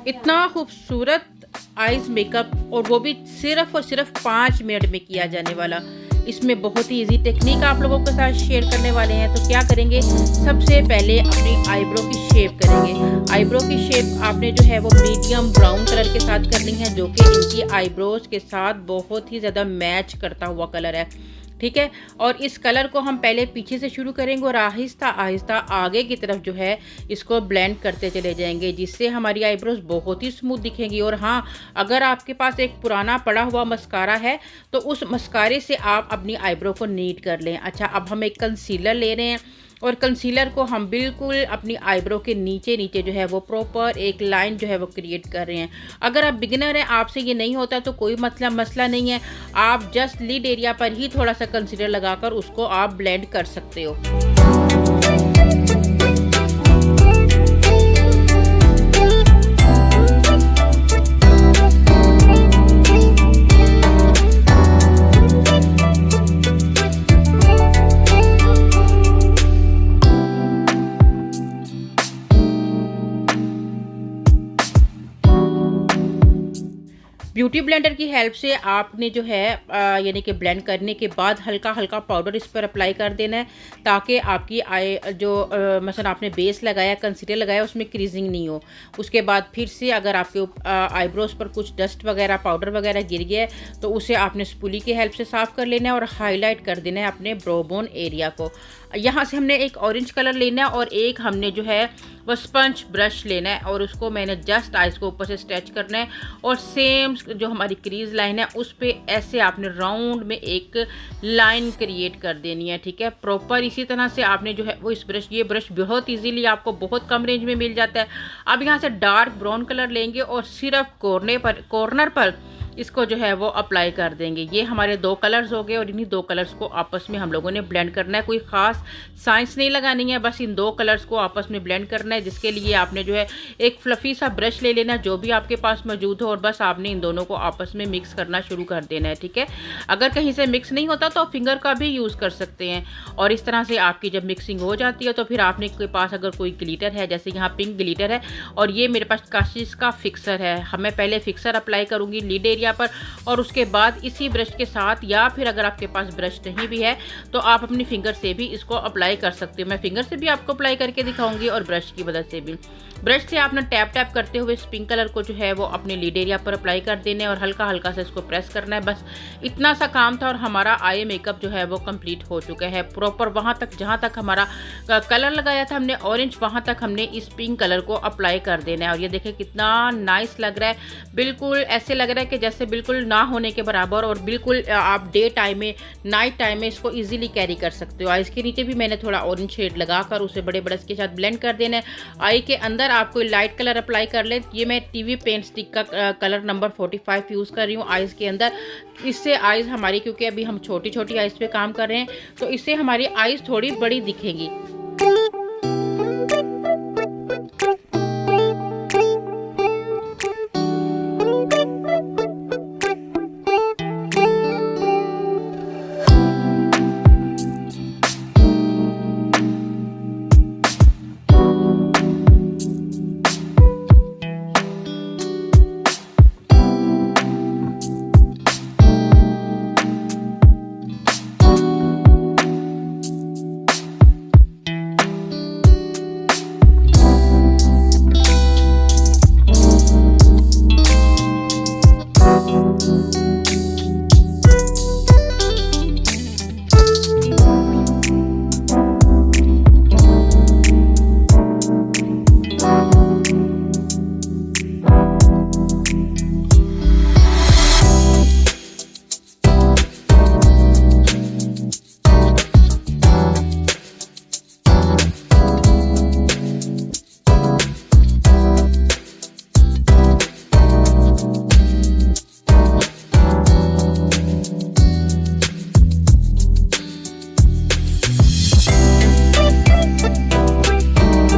इतना खूबसूरत eyes makeup, और वो भी सिर्फ़ और सिर्फ 5 मिनट में किया जाने वाला। इसमें बहुत ही इजी टेक्निक आप लोगों के साथ शेयर करने वाले हैं। तो क्या करेंगे, सबसे पहले अपनी आईब्रो की शेप करेंगे। आईब्रो की शेप आपने जो है वो मीडियम ब्राउन कलर के साथ करनी है, जो कि इनकी आईब्रोज के साथ बहुत ही ज़्यादा मैच करता हुआ कलर है, ठीक है। और इस कलर को हम पहले पीछे से शुरू करेंगे और आहिस्ता आहिस्ता आगे की तरफ जो है इसको ब्लेंड करते चले जाएंगे, जिससे हमारी आईब्रोज बहुत ही स्मूथ दिखेंगी। और हाँ, अगर आपके पास एक पुराना पड़ा हुआ मस्कारा है तो उस मस्कारे से आप अपनी आईब्रो को नीट कर लें। अच्छा, अब हम एक कंसीलर ले रहे हैं और कंसीलर को हम बिल्कुल अपनी आईब्रो के नीचे नीचे जो है वो प्रॉपर एक लाइन जो है वो क्रिएट कर रहे हैं। अगर आप बिगिनर हैं, आपसे ये नहीं होता तो कोई मसला नहीं है, आप जस्ट लिड एरिया पर ही थोड़ा सा कंसीलर लगाकर उसको आप ब्लेंड कर सकते हो। ब्यूटी ब्लेंडर की हेल्प से आपने जो है यानी कि ब्लेंड करने के बाद हल्का हल्का पाउडर इस पर अप्लाई कर देना है, ताकि आपकी आई जो मसलन आपने बेस लगाया, कंसीलर लगाया, उसमें क्रीजिंग नहीं हो। उसके बाद फिर से अगर आपके आईब्रोज पर कुछ डस्ट वगैरह, पाउडर वगैरह गिर गया है तो उसे आपने स्पूली की हेल्प से साफ़ कर लेना है और हाईलाइट कर देना है अपने ब्रो बोन एरिया को। यहाँ से हमने एक ऑरेंज कलर लेना है और एक हमने जो है वो स्पंज ब्रश लेना है और उसको मैंने जस्ट आइज को ऊपर से स्ट्रेच करना है और सेम जो हमारी क्रीज लाइन है उस पे ऐसे आपने राउंड में एक लाइन क्रिएट कर देनी है, ठीक है। प्रॉपर इसी तरह से आपने जो है वो इस ब्रश, ये ब्रश बहुत इजीली आपको बहुत कम रेंज में मिल जाता है। अब यहाँ से डार्क ब्राउन कलर लेंगे और सिर्फ कॉर्नर पर इसको जो है वो अप्लाई कर देंगे। ये हमारे 2 कलर्स हो गए और इन्हीं 2 कलर्स को आपस में हम लोगों ने ब्लेंड करना है। कोई ख़ास साइंस नहीं लगानी है, बस इन 2 कलर्स को आपस में ब्लेंड करना है, जिसके लिए आपने जो है एक फ्लफ़ी सा ब्रश ले लेना जो भी आपके पास मौजूद हो और बस आपने इन दोनों को आपस में मिक्स करना शुरू कर देना है, ठीक है। अगर कहीं से मिक्स नहीं होता तो आप फिंगर का भी यूज़ कर सकते हैं। और इस तरह से आपकी जब मिक्सिंग हो जाती है तो फिर आपने के पास अगर कोई ग्लिटर है, जैसे यहाँ पिंक ग्लिटर है और ये मेरे पास काशिश का फिक्सर है, हमें पहले फिक्सर अप्लाई करूँगी लिड एरिया पर और उसके बाद इसी ब्रश के साथ, या फिर अगर आपके पास ब्रश नहीं भी है तो आप अपनी फिंगर से भी इसको अप्लाई कर सकते हो। मैं फिंगर से भी आपको अप्लाई करके दिखाऊंगी और ब्रश की मदद से भी। ब्रश से आपने टैप टैप करते हुए इस पिंक कलर को जो है वो अपने लिड एरिया पर अप्लाई कर देना है और हल्का हल्का से इसको प्रेस करना है। बस इतना सा काम था और हमारा आई मेकअप जो है वो कंप्लीट हो चुका है। प्रॉपर वहाँ तक जहाँ तक हमारा कलर लगाया था हमने ऑरेंज, वहाँ तक हमने इस पिंक कलर को अप्लाई कर देना है। और ये देखें कितना नाइस लग रहा है, बिल्कुल ऐसे लग रहा है कि जैसे बिल्कुल ना होने के बराबर, और बिल्कुल आप डे टाइम में, नाइट टाइम में इसको इजीली कैरी कर सकते हो। आइज़ के नीचे भी मैंने थोड़ा ऑरेंज शेड लगाकर उसे बड़े ब्रश के साथ ब्लेंड कर देना है। आई के अंदर आप कोई लाइट कलर अप्लाई कर लें। ये मैं टीवी पेंट स्टिक का कलर नंबर 45 यूज़ कर रही हूँ आइज़ के अंदर। इससे आइज़ हमारी, क्योंकि अभी हम छोटी छोटी आइज़ पे काम कर रहे हैं तो इससे हमारी आइज़ थोड़ी बड़ी दिखेंगी।